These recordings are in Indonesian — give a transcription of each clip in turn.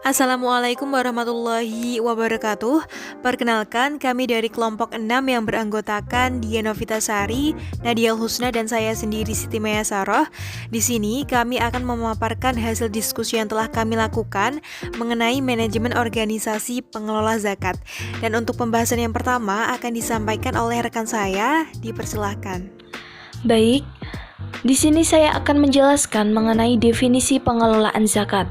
Assalamualaikum warahmatullahi wabarakatuh. Perkenalkan, kami dari kelompok 6 yang beranggotakan Dian Novitasari, Nadia Husna, dan saya sendiri Siti Maya Saroh. Di sini kami akan memaparkan hasil diskusi yang telah kami lakukan mengenai manajemen organisasi pengelola zakat. Dan untuk pembahasan yang pertama akan disampaikan oleh rekan saya, dipersilahkan. Baik, di sini saya akan menjelaskan mengenai definisi pengelolaan zakat.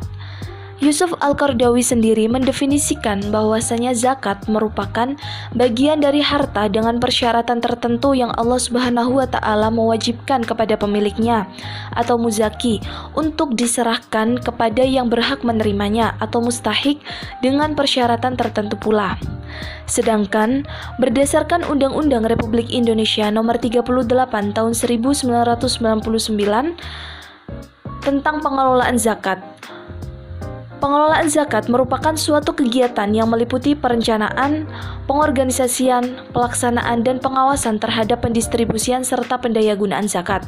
Yusuf Al-Qaradawi sendiri mendefinisikan bahwasanya zakat merupakan bagian dari harta dengan persyaratan tertentu yang Allah Subhanahu wa taala mewajibkan kepada pemiliknya atau muzaki untuk diserahkan kepada yang berhak menerimanya atau mustahik dengan persyaratan tertentu pula. Sedangkan berdasarkan Undang-Undang Republik Indonesia Nomor 38 Tahun 1999 tentang pengelolaan zakat, pengelolaan zakat merupakan suatu kegiatan yang meliputi perencanaan, pengorganisasian, pelaksanaan, dan pengawasan terhadap pendistribusian serta pendayagunaan zakat.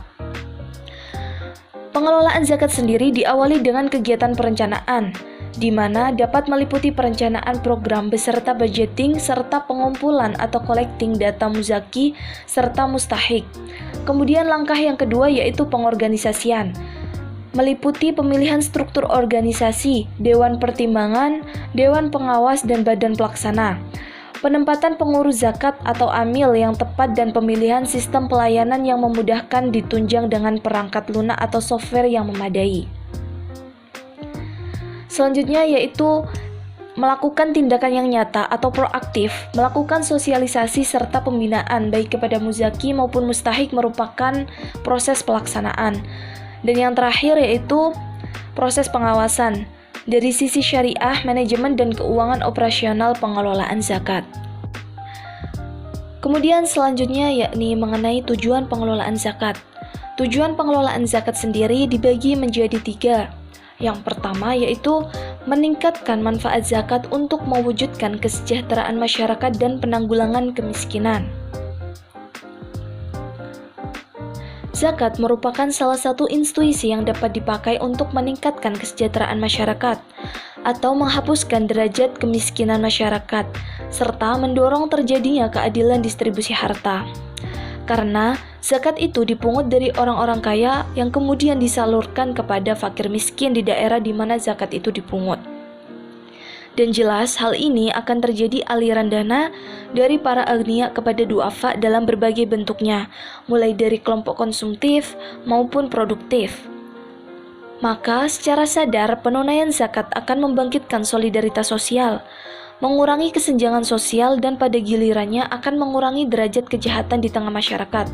Pengelolaan zakat sendiri diawali dengan kegiatan perencanaan, di mana dapat meliputi perencanaan program beserta budgeting serta pengumpulan atau collecting data muzaki serta mustahik. Kemudian langkah yang kedua yaitu pengorganisasian, meliputi pemilihan struktur organisasi, dewan pertimbangan, dewan pengawas, dan badan pelaksana. Penempatan pengurus zakat atau amil yang tepat dan pemilihan sistem pelayanan yang memudahkan ditunjang dengan perangkat lunak atau software yang memadai. Selanjutnya yaitu melakukan tindakan yang nyata atau proaktif, melakukan sosialisasi serta pembinaan baik kepada muzaki maupun mustahik merupakan proses pelaksanaan. Dan yang terakhir yaitu proses pengawasan dari sisi syariah, manajemen, dan keuangan operasional pengelolaan zakat. Kemudian selanjutnya yakni mengenai tujuan pengelolaan zakat. Tujuan pengelolaan zakat sendiri dibagi menjadi 3. Yang pertama yaitu meningkatkan manfaat zakat untuk mewujudkan kesejahteraan masyarakat dan penanggulangan kemiskinan. Zakat merupakan salah satu institusi yang dapat dipakai untuk meningkatkan kesejahteraan masyarakat atau menghapuskan derajat kemiskinan masyarakat, serta mendorong terjadinya keadilan distribusi harta. Karena zakat itu dipungut dari orang-orang kaya yang kemudian disalurkan kepada fakir miskin di daerah di mana zakat itu dipungut. Dan jelas hal ini akan terjadi aliran dana dari para agniya kepada duafa dalam berbagai bentuknya, mulai dari kelompok konsumtif maupun produktif. Maka secara sadar penunaian zakat akan membangkitkan solidaritas sosial, mengurangi kesenjangan sosial, dan pada gilirannya akan mengurangi derajat kejahatan di tengah masyarakat.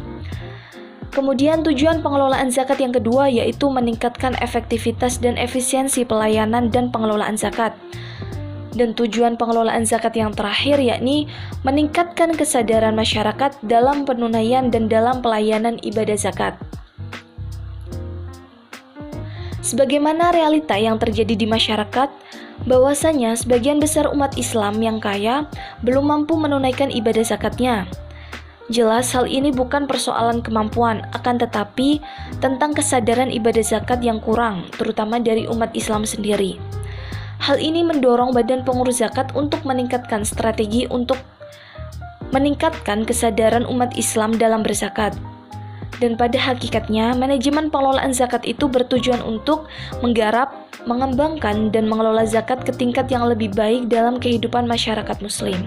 Kemudian tujuan pengelolaan zakat yang kedua yaitu meningkatkan efektivitas dan efisiensi pelayanan dan pengelolaan zakat. Dan tujuan pengelolaan zakat yang terakhir yakni meningkatkan kesadaran masyarakat dalam penunaian dan dalam pelayanan ibadah zakat. Sebagaimana realita yang terjadi di masyarakat, bahwasanya sebagian besar umat Islam yang kaya belum mampu menunaikan ibadah zakatnya. Jelas hal ini bukan persoalan kemampuan, akan tetapi tentang kesadaran ibadah zakat yang kurang, terutama dari umat Islam sendiri. Hal ini mendorong Badan Pengurus Zakat untuk meningkatkan strategi untuk meningkatkan kesadaran umat Islam dalam berzakat. Dan pada hakikatnya, manajemen pengelolaan zakat itu bertujuan untuk menggarap, mengembangkan, dan mengelola zakat ke tingkat yang lebih baik dalam kehidupan masyarakat muslim.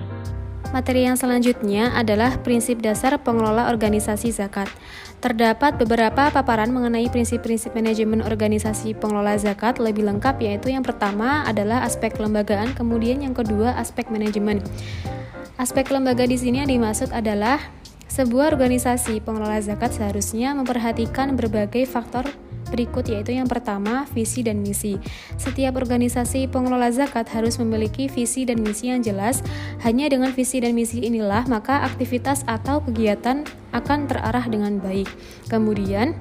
Materi yang selanjutnya adalah prinsip dasar pengelola organisasi zakat. Terdapat beberapa paparan mengenai prinsip-prinsip manajemen organisasi pengelola zakat lebih lengkap, yaitu yang pertama adalah aspek kelembagaan, kemudian yang kedua aspek manajemen. Aspek lembaga di sini yang dimaksud adalah sebuah organisasi pengelola zakat seharusnya memperhatikan berbagai faktor berikut, yaitu yang pertama, visi dan misi. Setiap organisasi pengelola zakat harus memiliki visi dan misi yang jelas. Hanya dengan visi dan misi inilah maka aktivitas atau kegiatan akan terarah dengan baik. Kemudian,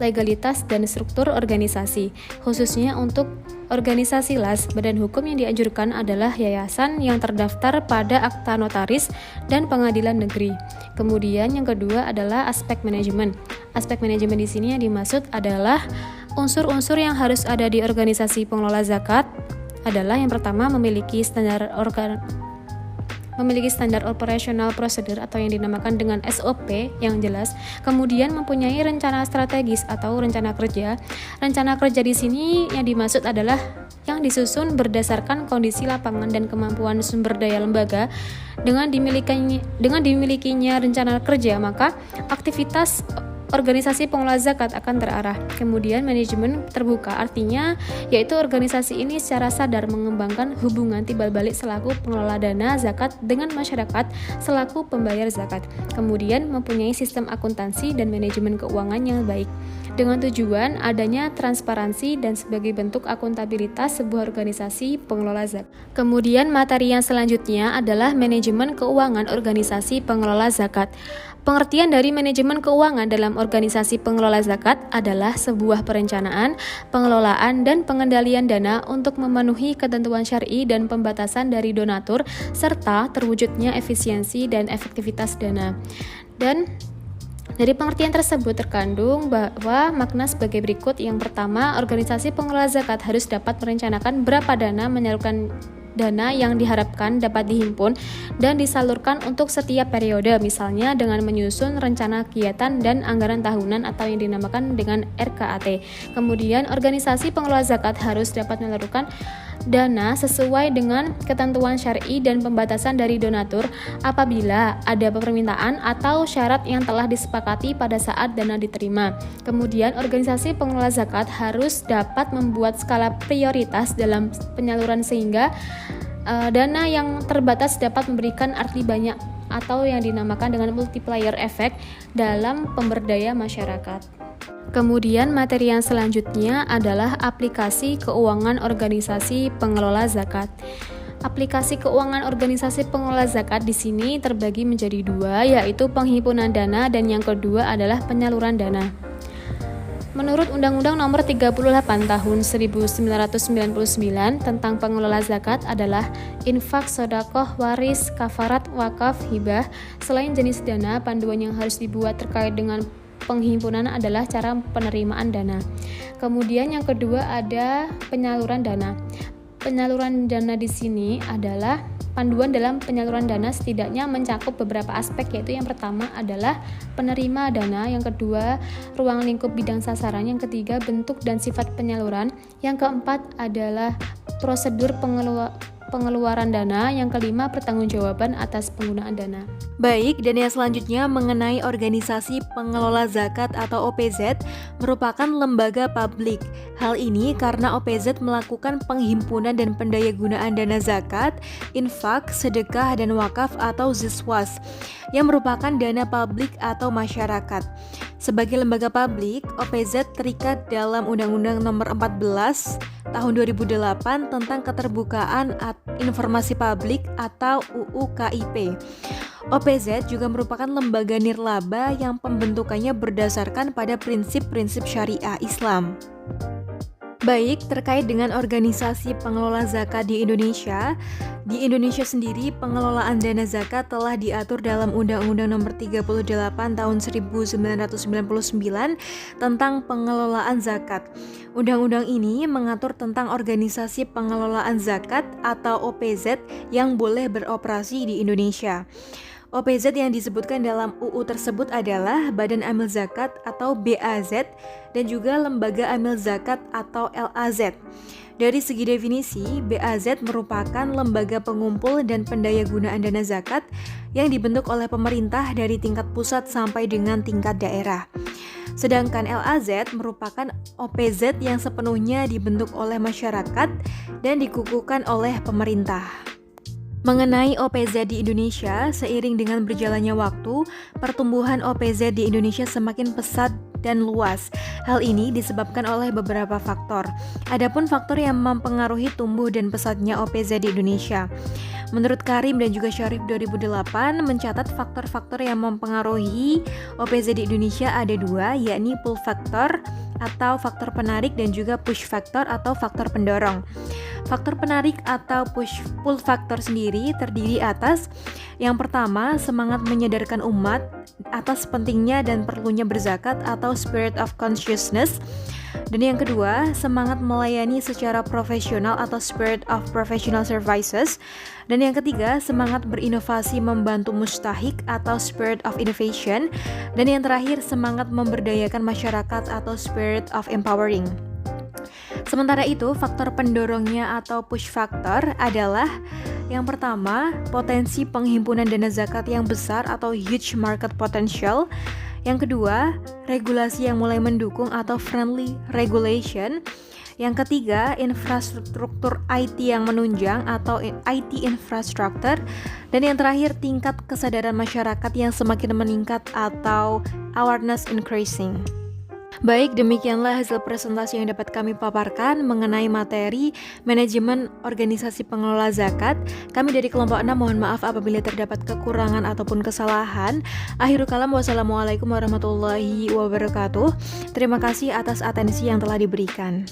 legalitas dan struktur organisasi. Khususnya untuk organisasi LAS, badan hukum yang dianjurkan adalah yayasan yang terdaftar pada akta notaris dan pengadilan negeri. Kemudian yang kedua adalah aspek manajemen. Aspek manajemen di sini yang dimaksud adalah unsur-unsur yang harus ada di organisasi pengelola zakat adalah yang pertama memiliki standar operational procedure atau yang dinamakan dengan SOP yang jelas, kemudian mempunyai rencana strategis atau rencana kerja. Rencana kerja di sini yang dimaksud adalah yang disusun berdasarkan kondisi lapangan dan kemampuan sumber daya lembaga. Dengan dimilikinya rencana kerja, maka aktivitas organisasi pengelola zakat akan terarah. Kemudian manajemen terbuka, artinya yaitu organisasi ini secara sadar mengembangkan hubungan timbal balik selaku pengelola dana zakat dengan masyarakat selaku pembayar zakat. Kemudian mempunyai sistem akuntansi dan manajemen keuangan yang baik, dengan tujuan adanya transparansi dan sebagai bentuk akuntabilitas sebuah organisasi pengelola zakat. Kemudian materi yang selanjutnya adalah manajemen keuangan organisasi pengelola zakat. Pengertian dari manajemen keuangan dalam organisasi pengelola zakat adalah sebuah perencanaan, pengelolaan, dan pengendalian dana untuk memenuhi ketentuan syar'i dan pembatasan dari donatur, serta terwujudnya efisiensi dan efektivitas dana. Dan dari pengertian tersebut terkandung bahwa makna sebagai berikut. Yang pertama, organisasi pengelola zakat harus dapat merencanakan berapa dana menyalurkan dana yang diharapkan dapat dihimpun dan disalurkan untuk setiap periode, misalnya dengan menyusun rencana kegiatan dan anggaran tahunan atau yang dinamakan dengan RKAT. Kemudian, organisasi pengelola zakat harus dapat menyalurkan dana sesuai dengan ketentuan syar'i dan pembatasan dari donatur apabila ada permintaan atau syarat yang telah disepakati pada saat dana diterima. Kemudian, organisasi pengelola zakat harus dapat membuat skala prioritas dalam penyaluran sehingga dana yang terbatas dapat memberikan arti banyak atau yang dinamakan dengan multiplier effect dalam pemberdaya masyarakat. Kemudian materi yang selanjutnya adalah aplikasi keuangan organisasi pengelola zakat. Aplikasi keuangan organisasi pengelola zakat di sini terbagi menjadi dua, yaitu penghimpunan dana dan yang kedua adalah penyaluran dana. Menurut Undang-Undang Nomor 38 Tahun 1999 tentang pengelola zakat adalah infak, sedekah, waris, kafarat, wakaf, hibah. Selain jenis dana, panduan yang harus dibuat terkait dengan penghimpunan adalah cara penerimaan dana. Kemudian yang kedua ada penyaluran dana. Penyaluran dana di sini adalah panduan dalam penyaluran dana setidaknya mencakup beberapa aspek, yaitu yang pertama adalah penerima dana, yang kedua ruang lingkup bidang sasaran, yang ketiga bentuk dan sifat penyaluran, yang keempat adalah prosedur pengeluaran dana, yang kelima pertanggungjawaban atas penggunaan dana. Baik, dan yang selanjutnya mengenai organisasi pengelola zakat atau OPZ merupakan lembaga publik. Hal ini karena OPZ melakukan penghimpunan dan pendayagunaan dana zakat, infak, sedekah, dan wakaf atau ziswas yang merupakan dana publik atau masyarakat. Sebagai lembaga publik, OPZ terikat dalam Undang-Undang Nomor 14 Tahun 2008 tentang Keterbukaan Informasi Publik atau UU KIP. OPZ juga merupakan lembaga nirlaba yang pembentukannya berdasarkan pada prinsip-prinsip syariah Islam. Baik, terkait dengan organisasi pengelola zakat di Indonesia sendiri pengelolaan dana zakat telah diatur dalam Undang-Undang Nomor 38 Tahun 1999 tentang pengelolaan zakat. Undang-undang ini mengatur tentang organisasi pengelolaan zakat atau OPZ yang boleh beroperasi di Indonesia. OPZ yang disebutkan dalam UU tersebut adalah Badan Amil Zakat atau BAZ dan juga Lembaga Amil Zakat atau LAZ. Dari segi definisi, BAZ merupakan lembaga pengumpul dan pendayagunaan dana zakat yang dibentuk oleh pemerintah dari tingkat pusat sampai dengan tingkat daerah. Sedangkan LAZ merupakan OPZ yang sepenuhnya dibentuk oleh masyarakat dan dikukuhkan oleh pemerintah. Mengenai OPZ di Indonesia, seiring dengan berjalannya waktu, pertumbuhan OPZ di Indonesia semakin pesat dan luas. Hal ini disebabkan oleh beberapa faktor. Adapun faktor yang mempengaruhi tumbuh dan pesatnya OPZ di Indonesia. Menurut Karim dan juga Syarif 2008 mencatat faktor-faktor yang mempengaruhi OPZ di Indonesia ada dua, yakni pull factor atau faktor penarik dan juga push factor atau faktor pendorong. Faktor penarik atau pull factor sendiri terdiri atas yang pertama, semangat menyadarkan umat atas pentingnya dan perlunya berzakat atau spirit of consciousness. Dan yang kedua, semangat melayani secara profesional atau spirit of professional services. Dan yang ketiga, semangat berinovasi membantu mustahik atau spirit of innovation. Dan yang terakhir, semangat memberdayakan masyarakat atau spirit of empowering. Sementara itu, faktor pendorongnya atau push factor adalah yang pertama, potensi penghimpunan dana zakat yang besar atau huge market potential. Yang kedua, regulasi yang mulai mendukung atau friendly regulation. Yang ketiga, infrastruktur IT yang menunjang atau IT infrastructure. Dan yang terakhir, tingkat kesadaran masyarakat yang semakin meningkat atau awareness increasing. Baik, demikianlah hasil presentasi yang dapat kami paparkan mengenai materi manajemen organisasi pengelola zakat. Kami dari kelompok 6 mohon maaf apabila terdapat kekurangan ataupun kesalahan. Akhirul kalam, wassalamualaikum warahmatullahi wabarakatuh. Terima kasih atas atensi yang telah diberikan.